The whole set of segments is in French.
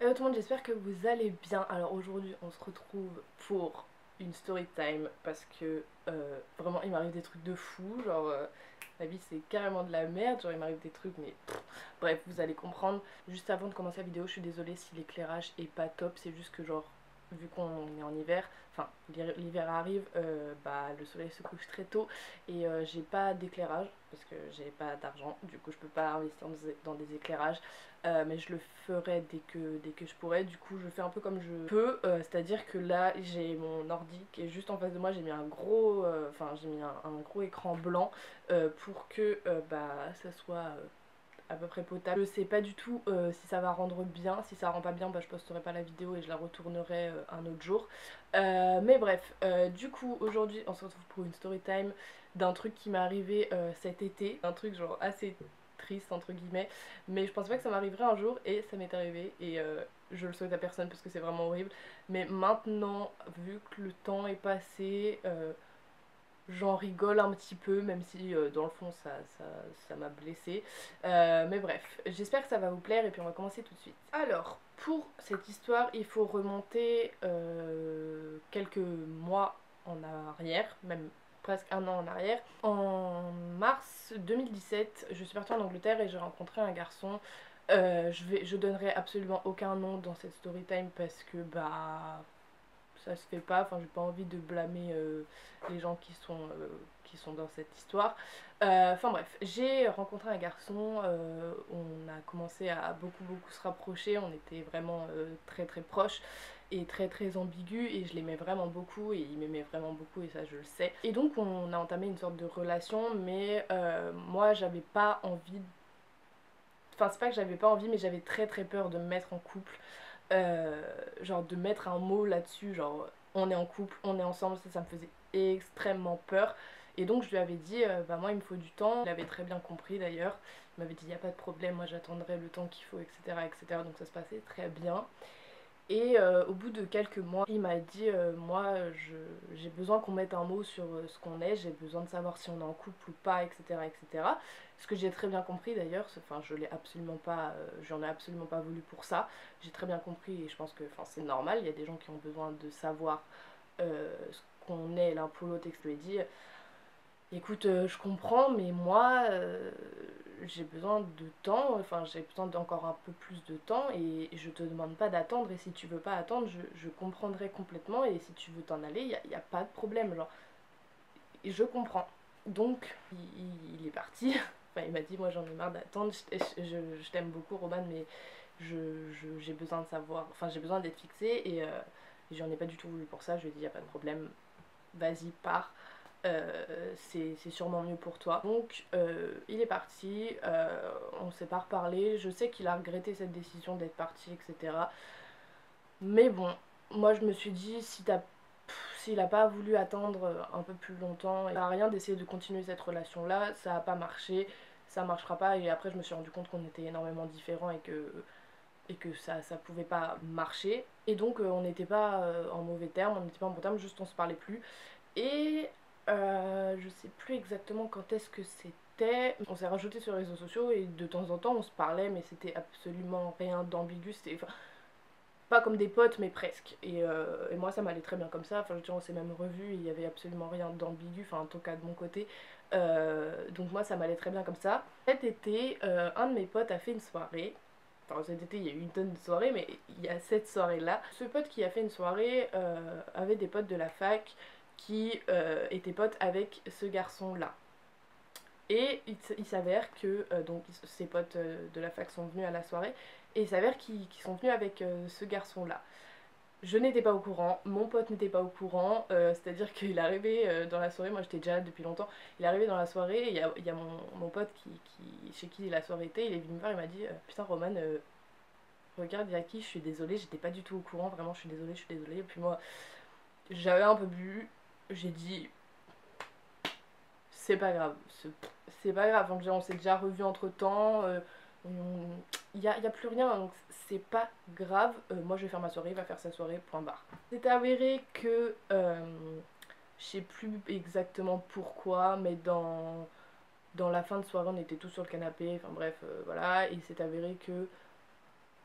Hello tout le monde, j'espère que vous allez bien. Alors aujourd'hui on se retrouve pour une story time parce que vraiment il m'arrive des trucs de fou, genre ma vie c'est carrément de la merde, genre il m'arrive des trucs mais bref vous allez comprendre. Juste avant de commencer la vidéo je suis désolée si l'éclairage est pas top, c'est juste que genre vu qu'on est en hiver, enfin l'hiver arrive, bah le soleil se couche très tôt et j'ai pas d'éclairage parce que j'ai pas d'argent, du coup je peux pas investir dans des éclairages. Mais je le ferai dès que je pourrai. Du coup je fais un peu comme je peux, c'est à dire que là j'ai mon ordi qui est juste en face de moi, j'ai mis un gros j'ai mis un gros écran blanc pour que bah ça soit à peu près potable. Je sais pas du tout si ça va rendre bien. Si ça rend pas bien, bah, je posterai pas la vidéo et je la retournerai un autre jour. Mais bref, du coup aujourd'hui on se retrouve pour une story time d'un truc qui m'est arrivé cet été. Un truc genre assez triste entre guillemets, mais je pense pas que ça m'arriverait un jour et ça m'est arrivé et je le souhaite à personne parce que c'est vraiment horrible. Mais maintenant, vu que le temps est passé, j'en rigole un petit peu, même si dans le fond ça m'a blessée. Mais bref, j'espère que ça va vous plaire et puis on va commencer tout de suite. Alors, pour cette histoire, il faut remonter quelques mois en arrière, même presque un an en arrière. En mars 2017, je suis partie en Angleterre et j'ai rencontré un garçon. Je donnerai absolument aucun nom dans cette story time parce que bah ça se fait pas, enfin j'ai pas envie de blâmer les gens qui sont dans cette histoire. Enfin bref, j'ai rencontré un garçon, on a commencé à beaucoup se rapprocher, on était vraiment très très proches et très très ambigu et je l'aimais vraiment beaucoup et il m'aimait vraiment beaucoup et ça je le sais. Et donc on a entamé une sorte de relation mais moi j'avais pas envie, enfin c'est pas que j'avais pas envie mais j'avais très très peur de me mettre en couple, genre de mettre un mot là-dessus, genre on est en couple, on est ensemble, ça me faisait extrêmement peur. Et donc je lui avais dit, bah moi il me faut du temps, il avait très bien compris d'ailleurs, il m'avait dit il n'y a pas de problème, moi j'attendrai le temps qu'il faut, etc., etc. Donc ça se passait très bien. Et au bout de quelques mois, il m'a dit moi j'ai besoin qu'on mette un mot sur ce qu'on est, j'ai besoin de savoir si on est en couple ou pas, etc. etc. Ce que j'ai très bien compris d'ailleurs, enfin je l'ai absolument pas, j'en ai absolument pas voulu pour ça. J'ai très bien compris et je pense que c'est normal, il y a des gens qui ont besoin de savoir ce qu'on est l'un pour l'autre et que je lui ai dit écoute, je comprends, mais moi, j'ai besoin de temps, enfin j'ai besoin d'encore un peu plus de temps et je te demande pas d'attendre et si tu veux pas attendre, je comprendrai complètement et si tu veux t'en aller, y a pas de problème, genre, je comprends. Donc, il est parti, enfin il m'a dit moi j'en ai marre d'attendre, je t'aime beaucoup Roman, mais j'ai besoin de savoir, enfin j'ai besoin d'être fixée et j'en ai pas du tout voulu pour ça, je lui ai dit y a pas de problème, vas-y pars, c'est sûrement mieux pour toi. Donc il est parti, on s'est pas reparlé, je sais qu'il a regretté cette décision d'être parti, etc. Mais bon, moi je me suis dit s'il a pas voulu attendre un peu plus longtemps, ça sert à rien d'essayer de continuer cette relation là, ça a pas marché, ça marchera pas. Et après je me suis rendu compte qu'on était énormément différents et que ça pouvait pas marcher. Et donc on n'était pas en mauvais termes, on n'était pas en bon terme, juste on se parlait plus. Et je sais plus exactement quand est-ce que c'était. On s'est rajouté sur les réseaux sociaux et de temps en temps on se parlait, mais c'était absolument rien d'ambigu. C'était enfin, pas comme des potes, mais presque. Et moi ça m'allait très bien comme ça. Enfin, je veux dire, on s'est même revus, il y avait absolument rien d'ambigu, enfin en tout cas de mon côté. Donc moi ça m'allait très bien comme ça. Cet été, un de mes potes a fait une soirée. Enfin, cet été, il y a eu une tonne de soirées, mais il y a cette soirée-là. Ce pote qui a fait une soirée avait des potes de la fac qui étaient potes avec ce garçon-là. Et il s'avère que donc ses potes de la fac sont venus à la soirée, et il s'avère qu'ils sont venus avec ce garçon-là. Je n'étais pas au courant, mon pote n'était pas au courant, c'est-à-dire qu'il est arrivé dans la soirée, moi j'étais déjà là depuis longtemps, il est arrivé dans la soirée, et il y a mon pote chez qui la soirée était, il est venu me voir, il m'a dit putain Roman, regarde Jackie, je suis désolée, j'étais pas du tout au courant, vraiment je suis désolée. Et puis moi, j'avais un peu bu, j'ai dit, c'est pas grave, c'est pas grave, donc, on s'est déjà revu entre temps, y a plus rien, donc c'est pas grave, moi je vais faire ma soirée, il va faire sa soirée, point barre. C'est avéré que, je sais plus exactement pourquoi, mais dans la fin de soirée, on était tous sur le canapé, enfin bref, voilà, et il s'est avéré que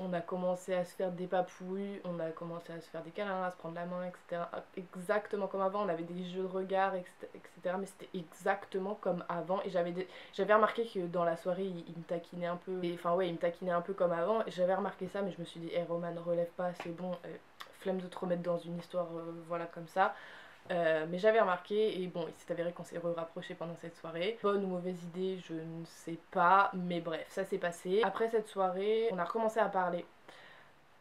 On a commencé à se faire des papouilles, on a commencé à se faire des câlins, à se prendre la main, etc. Exactement comme avant, on avait des jeux de regard, etc. Mais c'était exactement comme avant. Et j'avais remarqué que dans la soirée, il me taquinait un peu. Enfin ouais, il me taquinait un peu comme avant. J'avais remarqué ça, mais je me suis dit, hey, Roman, relève pas, c'est bon. Flemme de te remettre dans une histoire, voilà, comme ça. Mais j'avais remarqué, et bon, il s'est avéré qu'on s'est rapproché pendant cette soirée. Bonne ou mauvaise idée, je ne sais pas, mais bref, ça s'est passé. Après cette soirée, on a recommencé à parler,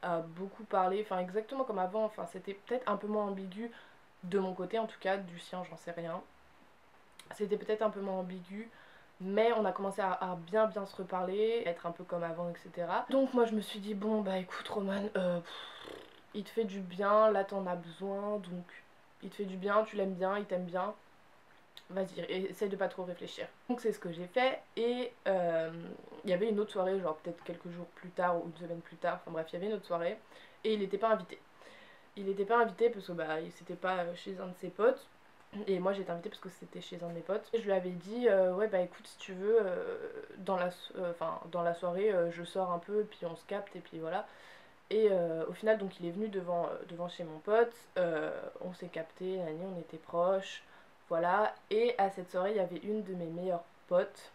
à beaucoup parler, enfin exactement comme avant, enfin c'était peut-être un peu moins ambigu, de mon côté en tout cas, du sien j'en sais rien. C'était peut-être un peu moins ambigu, mais on a commencé à bien se reparler, être un peu comme avant, etc. Donc moi je me suis dit, bon bah écoute Roman, il te fait du bien, là t'en as besoin, donc il te fait du bien, tu l'aimes bien, il t'aime bien, vas-y, essaye de pas trop réfléchir. Donc c'est ce que j'ai fait, et il y avait une autre soirée, genre peut-être quelques jours plus tard ou une semaine plus tard, enfin bref, il y avait une autre soirée, et il n'était pas invité. Il n'était pas invité parce que bah c'était pas chez un de ses potes, et moi j'étais invitée parce que c'était chez un de mes potes. Et je lui avais dit, ouais bah écoute, si tu veux, dans la soirée, je sors un peu, puis on se capte, et puis voilà. Et au final, donc il est venu devant chez mon pote, on s'est capté, on était proches, voilà. Et à cette soirée, il y avait une de mes meilleures potes,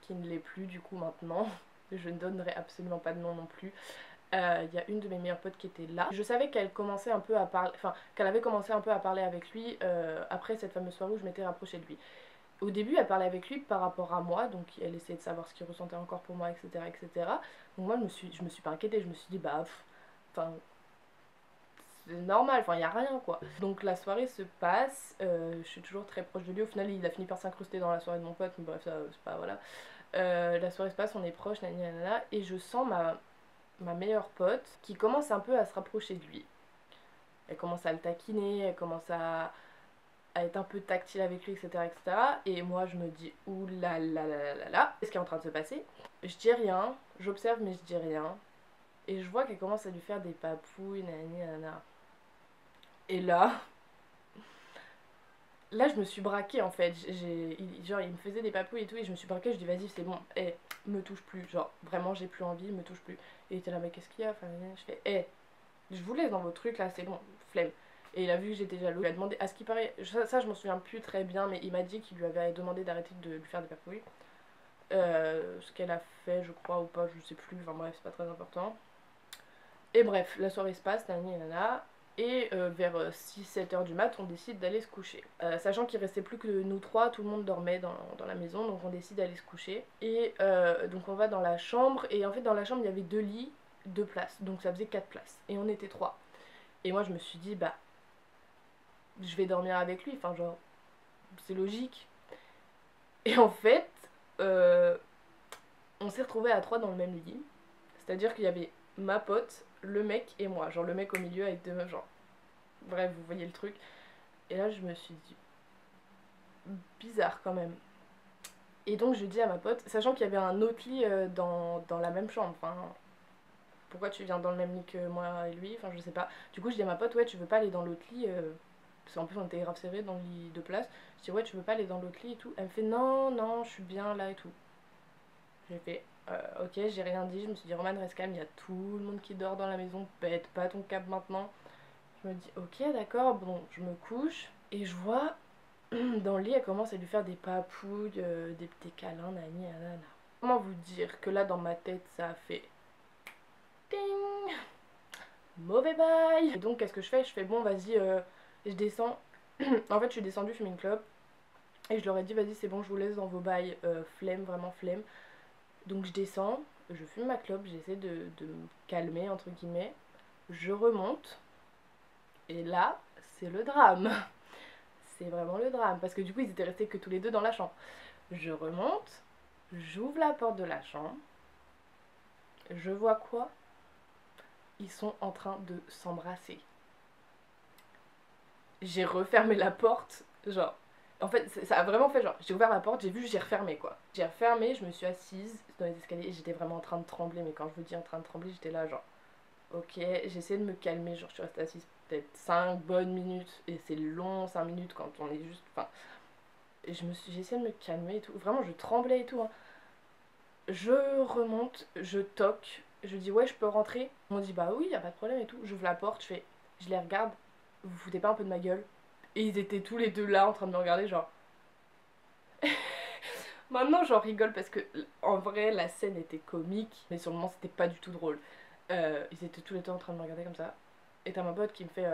qui ne l'est plus du coup maintenant, je ne donnerai absolument pas de nom non plus. Il y a une de mes meilleures potes qui était là. Je savais qu'elle commençait un peu à parler, enfin qu'elle avait commencé un peu à parler avec lui après cette fameuse soirée où je m'étais rapprochée de lui. Au début, elle parlait avec lui par rapport à moi, donc elle essayait de savoir ce qu'il ressentait encore pour moi, etc., etc. Donc moi, je me suis pas inquiétée, je me suis dit, bah, enfin, c'est normal, enfin, y a rien, quoi. Donc la soirée se passe, je suis toujours très proche de lui. Au final, il a fini par s'incruster dans la soirée de mon pote, mais bref, ça, c'est pas, voilà. La soirée se passe, on est proches, nanana, et je sens ma meilleure pote qui commence un peu à se rapprocher de lui. Elle commence à le taquiner, elle commence à être un peu tactile avec lui, etc., etc. Et moi, je me dis, ouh là, qu'est-ce qui est en train de se passer? Je dis rien, j'observe, mais je dis rien. Et je vois qu'elle commence à lui faire des papouilles, nanana. Et là, je me suis braquée en fait. Genre, il me faisait des papouilles et tout, et je me suis braquée. Je dis, vas-y, c'est bon, me touche plus. Genre, vraiment, j'ai plus envie, me touche plus. Et il était là, mais qu'est-ce qu'il y a? Enfin, je fais, je vous laisse dans vos trucs là, c'est bon, flemme. Et il a vu que j'étais jaloux. Il a demandé, à ce qui paraît, ça je m'en souviens plus très bien, mais il m'a dit qu'il lui avait demandé d'arrêter de lui faire des papouilles. Ce qu'elle a fait, je crois, ou pas, je sais plus, enfin bref, c'est pas très important. Et bref, la soirée se passe, nana. Et vers 6-7 heures du mat, on décide d'aller se coucher. Sachant qu'il restait plus que nous trois, tout le monde dormait dans la maison, donc on décide d'aller se coucher. Et donc on va dans la chambre, et en fait dans la chambre il y avait 2 lits, 2 places, donc ça faisait 4 places. Et on était 3. Et moi je me suis dit, bah, je vais dormir avec lui, enfin genre, c'est logique. Et en fait, euh, on s'est retrouvés à 3 dans le même lit. C'est-à-dire qu'il y avait ma pote, le mec et moi. Genre le mec au milieu avec 2 meufs, genre. Bref, vous voyez le truc. Et là, je me suis dit, bizarre quand même. Et donc, je dis à ma pote, sachant qu'il y avait un autre lit dans la même chambre. Enfin, pourquoi tu viens dans le même lit que moi et lui? Enfin, je sais pas. Du coup, je dis à ma pote, ouais, tu veux pas aller dans l'autre lit parce qu'en plus, on était grave serrés dans le lit de place. Je dis, ouais, tu veux pas aller dans l'autre lit et tout. Elle me fait, non, non, je suis bien là et tout. J'ai fait, ok, j'ai rien dit. Je me suis dit, Roman, reste calme, il y a tout le monde qui dort dans la maison. Pète pas ton câble maintenant. Je me dis, ok, d'accord, bon, je me couche. Et je vois, dans le lit, elle commence à lui faire des papouilles, des petits câlins, nani, nanana. Comment vous dire que là, dans ma tête, ça a fait ting, mauvais bail. Et donc, qu'est-ce que je fais? Je fais, bon, vas-y, je descends. En fait, je suis descendue fumer une clope. Et je leur ai dit, vas-y, c'est bon, je vous laisse dans vos bails. Flemme, vraiment flemme. Donc, je descends, je fume ma clope, j'essaie de me calmer, entre guillemets. Je remonte. Et là, c'est le drame. C'est vraiment le drame. Parce que du coup, ils étaient restés que tous les deux dans la chambre. Je remonte, j'ouvre la porte de la chambre. Je vois quoi? Ils sont en train de s'embrasser. J'ai refermé la porte, genre. En fait, ça a vraiment fait genre. J'ai ouvert la porte, j'ai vu, j'ai refermé quoi. J'ai refermé, je me suis assise dans les escaliers et j'étais vraiment en train de trembler. Mais quand je vous dis en train de trembler, j'étais là genre. Ok, j'essaie de me calmer, genre je suis restée assise peut-être 5 bonnes minutes. Et c'est long, 5 minutes quand on est juste. Enfin. Et j'ai essayé de me calmer et tout. Vraiment, je tremblais et tout. Hein. Je remonte, je toque. Je dis ouais, je peux rentrer. On dit bah oui, y a pas de problème et tout. J'ouvre la porte, je les regarde, vous vous foutez pas un peu de ma gueule? Et ils étaient tous les deux là en train de me regarder, genre. Maintenant j'en rigole parce que en vrai la scène était comique, mais sur le moment c'était pas du tout drôle. Ils étaient tous les deux en train de me regarder comme ça. Et t'as ma pote qui me fait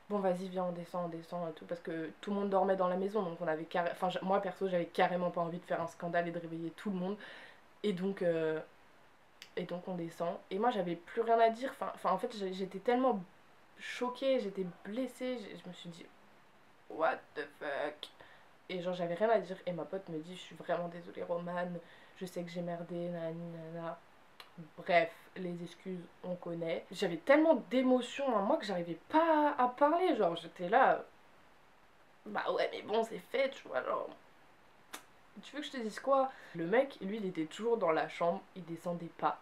bon vas-y viens on descend et tout parce que tout le monde dormait dans la maison donc on avait enfin moi perso j'avais carrément pas envie de faire un scandale et de réveiller tout le monde et donc on descend et moi j'avais plus rien à dire enfin en fait j'étais tellement choquée, j'étais blessée, je me suis dit what the fuck et genre j'avais rien à dire et ma pote me dit je suis vraiment désolée Romane, je sais que j'ai merdé nanani nanana. Bref, les excuses, on connaît. J'avais tellement d'émotions en moi que j'arrivais pas à parler. Genre, j'étais là. Bah ouais, mais bon, c'est fait, tu vois. Genre, tu veux que je te dise quoi? Le mec, lui, il était toujours dans la chambre, il descendait pas.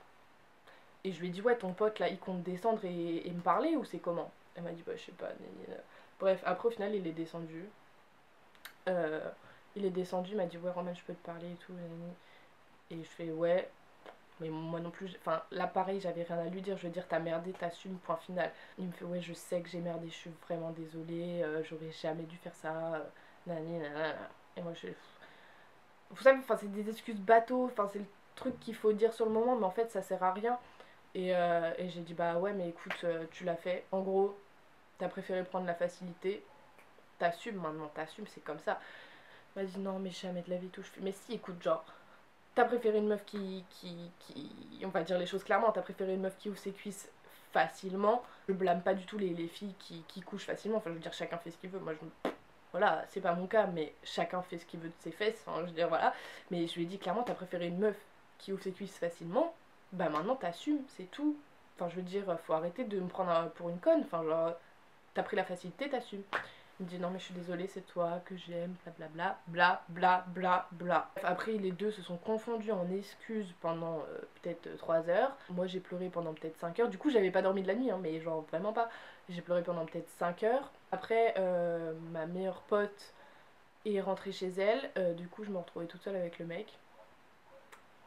Et je lui ai dit, ouais, ton pote là, il compte descendre et me parler ou c'est comment? Elle m'a dit, bah, je sais pas. Bref, après, au final, il est descendu. Euh, il m'a dit, ouais, Roman, je peux te parler et tout. Et je fais, ouais. Mais moi non plus, enfin là pareil, j'avais rien à lui dire, je veux dire t'as merdé, t'assumes, point final. Il me fait ouais je sais que j'ai merdé, je suis vraiment désolée, j'aurais jamais dû faire ça, nani nanana. Et moi je fais... Vous savez, enfin c'est des excuses bateaux, enfin c'est le truc qu'il faut dire sur le moment, mais en fait ça sert à rien. Et j'ai dit bah ouais mais écoute, tu l'as fait, en gros, t'as préféré prendre la facilité, t'assumes maintenant, t'assumes, c'est comme ça. Il m'a dit non mais jamais de la vie tout, je fais mais si écoute genre... T'as préféré une meuf qui... On va dire les choses clairement, t'as préféré une meuf qui ouvre ses cuisses facilement. Je blâme pas du tout les filles qui couchent facilement. Enfin, je veux dire, chacun fait ce qu'il veut. Moi, voilà, c'est pas mon cas, mais chacun fait ce qu'il veut de ses fesses. Enfin, je veux dire, voilà. Mais je lui ai dit clairement, t'as préféré une meuf qui ouvre ses cuisses facilement. Bah maintenant, t'assumes, c'est tout. Enfin, je veux dire, faut arrêter de me prendre pour une conne. Enfin, genre, t'as pris la facilité, t'assumes. Il me dit non mais je suis désolée, c'est toi que j'aime, blablabla, bla bla bla bla. Après les deux se sont confondus en excuses pendant peut-être 3 heures. Moi j'ai pleuré pendant peut-être 5 heures. Du coup j'avais pas dormi de la nuit, hein, mais genre vraiment pas. J'ai pleuré pendant peut-être 5 heures. Après ma meilleure pote est rentrée chez elle. Du coup je me retrouvais toute seule avec le mec.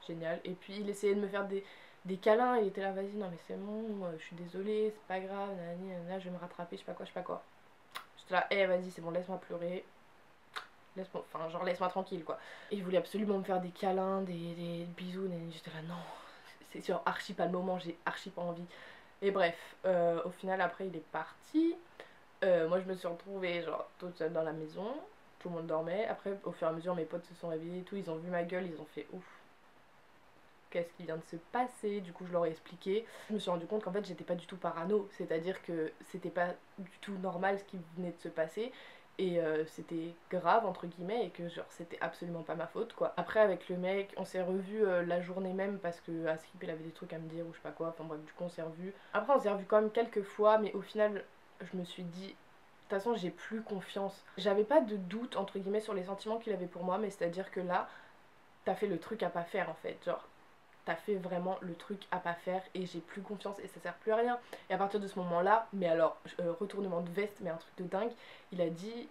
Génial. Et puis il essayait de me faire des câlins. Il était là, vas-y, non mais c'est bon, je suis désolée, c'est pas grave, nanani, nanana, je vais me rattraper, je sais pas quoi, je sais pas quoi. J'étais là, eh vas-y, c'est bon, laisse-moi pleurer. Laisse-moi, enfin, genre, laisse-moi tranquille, quoi. Et il voulait absolument me faire des câlins, des bisous, et j'étais là, non, c'est sûr, archi pas le moment, j'ai archi pas envie. Et bref, au final, après, il est parti. Moi, je me suis retrouvée, genre, toute seule dans la maison. Tout le monde dormait. Après, au fur et à mesure, mes potes se sont réveillés et tout. Ils ont vu ma gueule, ils ont fait ouf. Qu'est-ce qui vient de se passer? Du coup, je leur ai expliqué. Je me suis rendu compte qu'en fait, j'étais pas du tout parano. C'est-à-dire que c'était pas du tout normal ce qui venait de se passer. Et c'était grave, entre guillemets, et que genre, c'était absolument pas ma faute, quoi. Après, avec le mec, on s'est revus la journée même parce que Askip, il avait des trucs à me dire ou je sais pas quoi. Enfin bref, du coup, on s'est revus. Après, on s'est revus quand même quelques fois, mais au final, je me suis dit. De toute façon, j'ai plus confiance. J'avais pas de doute, entre guillemets, sur les sentiments qu'il avait pour moi, mais c'est-à-dire que là, t'as fait le truc à pas faire, en fait. Genre, t'as fait vraiment le truc à pas faire et j'ai plus confiance et ça sert plus à rien. Et à partir de ce moment-là, mais alors, retournement de veste, mais un truc de dingue, il a dit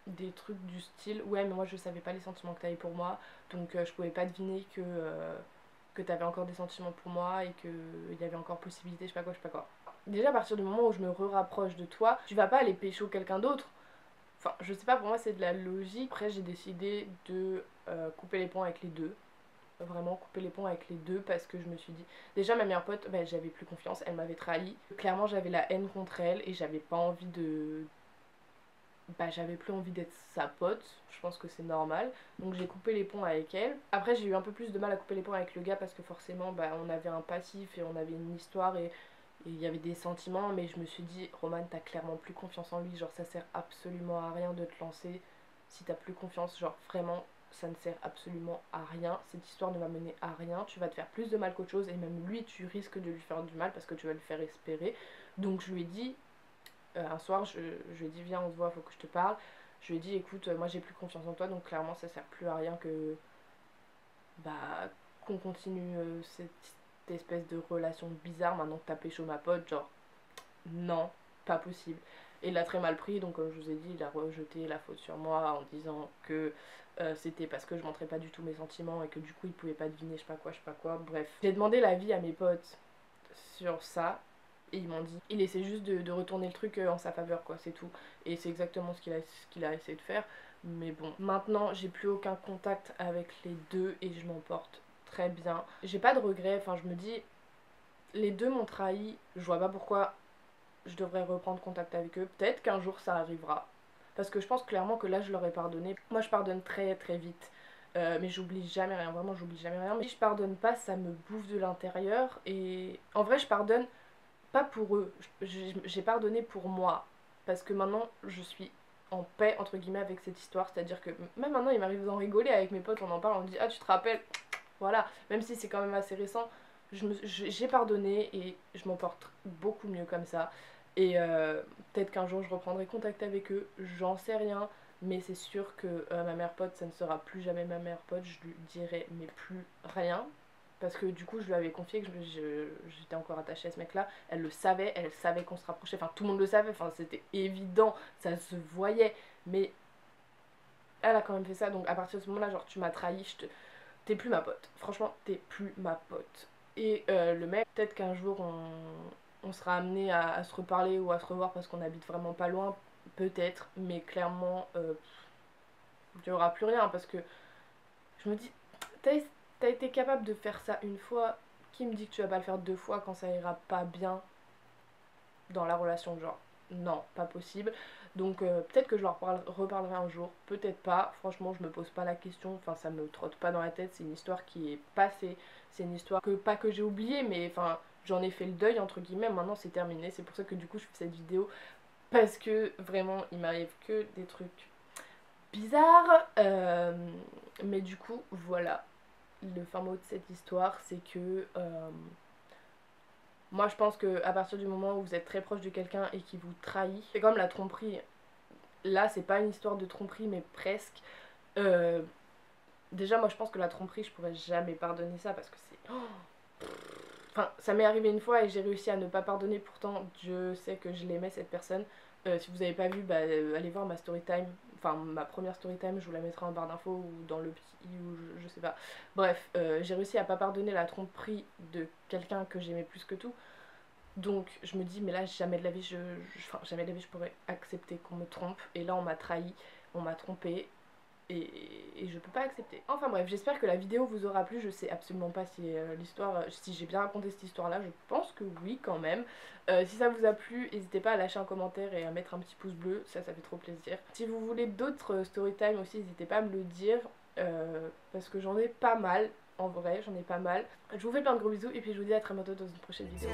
des trucs du style ouais mais moi je savais pas les sentiments que t'avais pour moi donc je pouvais pas deviner que t'avais encore des sentiments pour moi et qu'il y avait encore possibilité, je sais pas quoi, je sais pas quoi. Déjà à partir du moment où je me rapproche de toi, tu vas pas aller pécho quelqu'un d'autre. Enfin, je sais pas, pour moi c'est de la logique. Après j'ai décidé de couper les ponts avec les deux, vraiment couper les ponts avec les deux parce que je me suis dit déjà ma meilleure pote bah, j'avais plus confiance, elle m'avait trahi, clairement j'avais la haine contre elle et j'avais pas envie de bah j'avais plus envie d'être sa pote, je pense que c'est normal, donc j'ai coupé les ponts avec elle. Après j'ai eu un peu plus de mal à couper les ponts avec le gars parce que forcément bah on avait un passif et on avait une histoire et il y avait des sentiments, mais je me suis dit Roman t'as clairement plus confiance en lui, genre ça sert absolument à rien de te lancer si t'as plus confiance, genre vraiment ça ne sert absolument à rien, cette histoire ne va mener à rien, tu vas te faire plus de mal qu'autre chose et même lui tu risques de lui faire du mal parce que tu vas le faire espérer. Donc je lui ai dit un soir, je lui ai dit viens on se voit, faut que je te parle. Je lui ai dit écoute, moi j'ai plus confiance en toi donc clairement ça sert plus à rien que bah qu'on continue cette espèce de relation bizarre maintenant que t'as pécho ma pote, genre non, pas possible. Et il l'a très mal pris donc comme je vous ai dit il a rejeté la faute sur moi en disant que c'était parce que je montrais pas du tout mes sentiments et que du coup ils pouvaient pas deviner je sais pas quoi, bref. J'ai demandé l'avis à mes potes sur ça et ils m'ont dit il essaie juste de retourner le truc en sa faveur quoi, c'est tout. Et c'est exactement ce qu'il a essayé de faire. Mais bon, maintenant j'ai plus aucun contact avec les deux et je m'en porte très bien. J'ai pas de regrets, enfin je me dis les deux m'ont trahi, je vois pas pourquoi je devrais reprendre contact avec eux. Peut-être qu'un jour ça arrivera. Parce que je pense clairement que là je leur ai pardonné. Moi je pardonne très très vite. Mais j'oublie jamais rien, vraiment j'oublie jamais rien. Mais si je pardonne pas, ça me bouffe de l'intérieur. Et en vrai je pardonne pas pour eux. J'ai pardonné pour moi. Parce que maintenant je suis en paix entre guillemets avec cette histoire. C'est-à-dire que même maintenant il m'arrive d'en rigoler avec mes potes, on en parle, on dit ah tu te rappelles. Voilà, même si c'est quand même assez récent. J'ai pardonné et je m'en porte beaucoup mieux comme ça. Et peut-être qu'un jour je reprendrai contact avec eux, j'en sais rien. Mais c'est sûr que ma mère pote, ça ne sera plus jamais ma mère pote, je lui dirai mais plus rien. Parce que du coup je lui avais confié que j'étais encore attachée à ce mec là. Elle savait qu'on se rapprochait, enfin tout le monde le savait, enfin c'était évident, ça se voyait. Mais elle a quand même fait ça, donc à partir de ce moment là, genre tu m'as trahi, t'es plus ma pote. Franchement t'es plus ma pote. Et le mec, peut-être qu'un jour on sera amené à se reparler ou à se revoir parce qu'on habite vraiment pas loin, peut-être, mais clairement il n'y aura plus rien parce que je me dis, t'as été capable de faire ça une fois, qui me dit que tu vas pas le faire deux fois quand ça ira pas bien dans la relation, genre non, pas possible. Donc peut-être que je leur reparlerai un jour, peut-être pas, franchement je me pose pas la question, enfin ça me trotte pas dans la tête, c'est une histoire qui est passée, c'est une histoire que pas que j'ai oubliée, mais enfin j'en ai fait le deuil entre guillemets, maintenant c'est terminé, c'est pour ça que du coup je fais cette vidéo, parce que vraiment il m'arrive que des trucs bizarres, mais du coup voilà, le fin mot de cette histoire c'est que moi je pense que à partir du moment où vous êtes très proche de quelqu'un et qui vous trahit, c'est comme la tromperie. Là c'est pas une histoire de tromperie mais presque. Déjà moi je pense que la tromperie je pourrais jamais pardonner ça parce que c'est... Enfin ça m'est arrivé une fois et j'ai réussi à ne pas pardonner, pourtant Dieu sait que je l'aimais cette personne. Si vous avez pas vu, bah, allez voir ma story time, enfin ma première story time, je vous la mettrai en barre d'infos ou dans le petit ou je sais pas. Bref, j'ai réussi à pas pardonner la tromperie de quelqu'un que j'aimais plus que tout. Donc je me dis mais là jamais de la vie jamais de la vie je pourrais accepter qu'on me trompe. Et là on m'a trahi, on m'a trompé et je peux pas accepter. Enfin bref, j'espère que la vidéo vous aura plu. Je sais absolument pas si si j'ai bien raconté cette histoire là, je pense que oui quand même. Si ça vous a plu, n'hésitez pas à lâcher un commentaire et à mettre un petit pouce bleu, ça fait trop plaisir. Si vous voulez d'autres story time aussi, n'hésitez pas à me le dire, parce que j'en ai pas mal. En vrai, j'en ai pas mal. Je vous fais plein de gros bisous et puis je vous dis à très bientôt dans une prochaine vidéo.